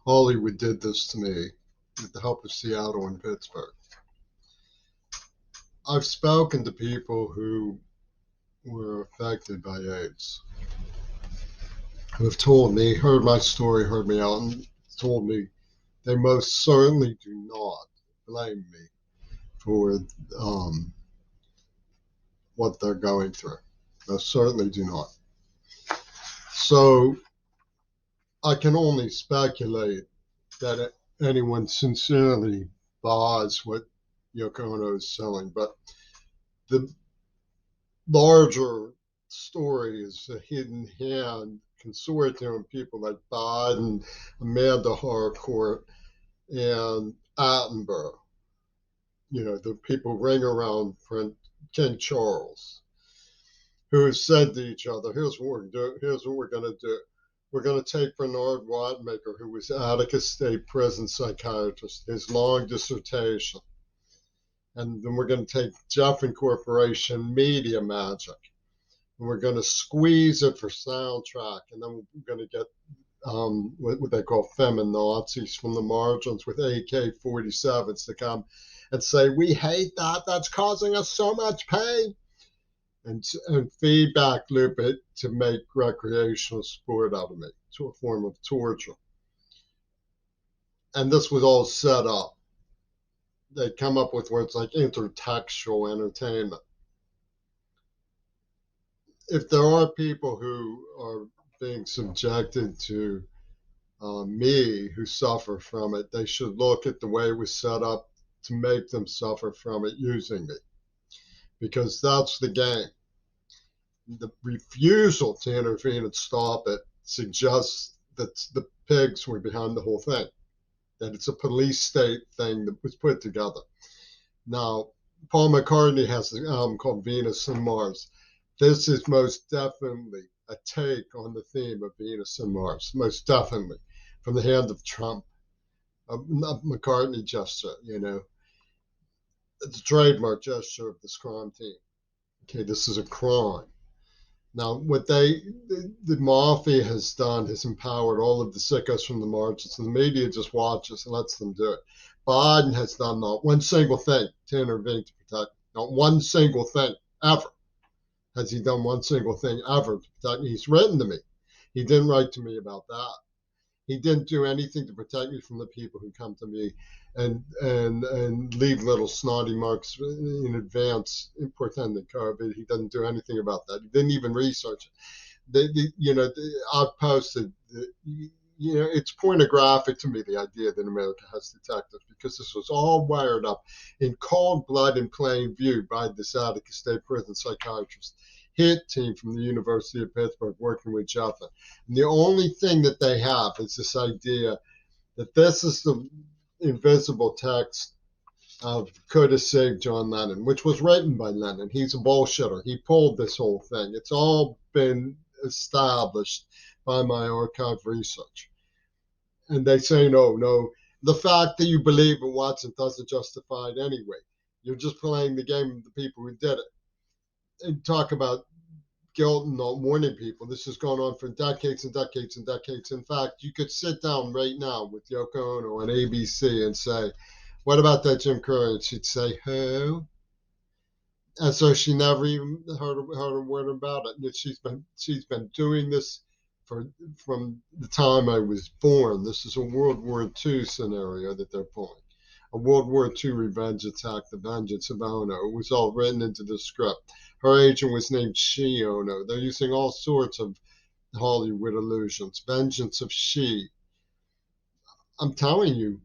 Hollywood did this to me with the help of Seattle and Pittsburgh. I've spoken to people who were affected by AIDS, who have told me, heard my story, heard me out, and told me they most certainly do not blame me for what they're going through. Most certainly do not. So I can only speculate that anyone sincerely buys what Yoko Ono is selling, but the larger story is a hidden hand consortium, people like Biden, Amanda Harcourt, and Attenborough. The people ring around King Charles, who have said to each other, here's what we're doing, here's what we're going to do. We're going to take Bernard Watmaker, who was Attica State Prison psychiatrist, his long dissertation. And then we're going to take Jeff Incorporation Media Magic, and we're going to squeeze it for soundtrack. And then we're going to get what they call feminazis from the margins with AK-47s to come and say, we hate that. That's causing us so much pain. And feedback loop it to make recreational sport out of me, to a form of torture. And this was all set up. They come up with words like intertextual entertainment. If there are people who are being subjected to me who suffer from it, they should look at the way it was set up to make them suffer from it using me. Because that's the game. The refusal to intervene and stop it suggests that the pigs were behind the whole thing, that it's a police state thing that was put together. Now, Paul McCartney has an album called Venus and Mars. This is most definitely a take on the theme of Venus and Mars, most definitely, from the hand of Trump. A McCartney gesture, It's a trademark gesture of this crime team. Okay, this is a crime. Now, what the mafia has done has empowered all of the sickos from the margins, and the media just watches and lets them do it. Biden has done not one single thing to intervene to protect, not one single thing ever. Has he done one single thing ever to protect me? He's written to me. He didn't write to me about that. He didn't do anything to protect me from the people who come to me and leave little snotty marks in advance portending COVID. He doesn't do anything about that. He didn't even research it. I've posted, it's pornographic to me, the idea that America has detectives, because this was all wired up in cold blood in plain view by this Attica State Prison psychiatrist hit team from the University of Pittsburgh working with Jeff. And the only thing that they have is this idea that this is the invisible text of Could Have Saved John Lennon, which was written by Lennon. He's a bullshitter. He pulled this whole thing. It's all been established by my archive research. And they say, no, the fact that you believe in Watson doesn't justify it anyway. You're just playing the game of the people who did it. And talk about guilt and not warning people. This has gone on for decades and decades and decades. In fact, you could sit down right now with Yoko Ono on ABC and say, what about that Jim Carrey? And she'd say, who? And so she never even heard a word about it. And she's been doing this from the time I was born. This is a World War II scenario that they're pulling. A World War II revenge attack, The Vengeance of Ono. It was all written into the script. Her agent was named She Ono. They're using all sorts of Hollywood illusions. Vengeance of She. I'm telling you,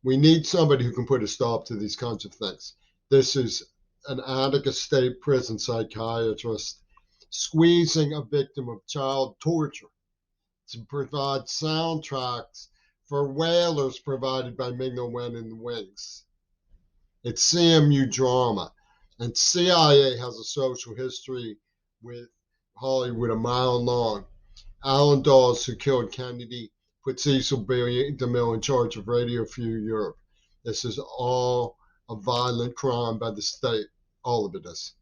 we need somebody who can put a stop to these kinds of things. This is an Attica State Prison psychiatrist squeezing a victim of child torture to provide soundtracks for Whalers provided by Mignon Wen and the Wings. It's CMU drama. And CIA has a social history with Hollywood a mile long. Alan Dawes, who killed Kennedy, put Cecil DeMille in charge of Radio Free Europe. This is all a violent crime by the state. All of it is.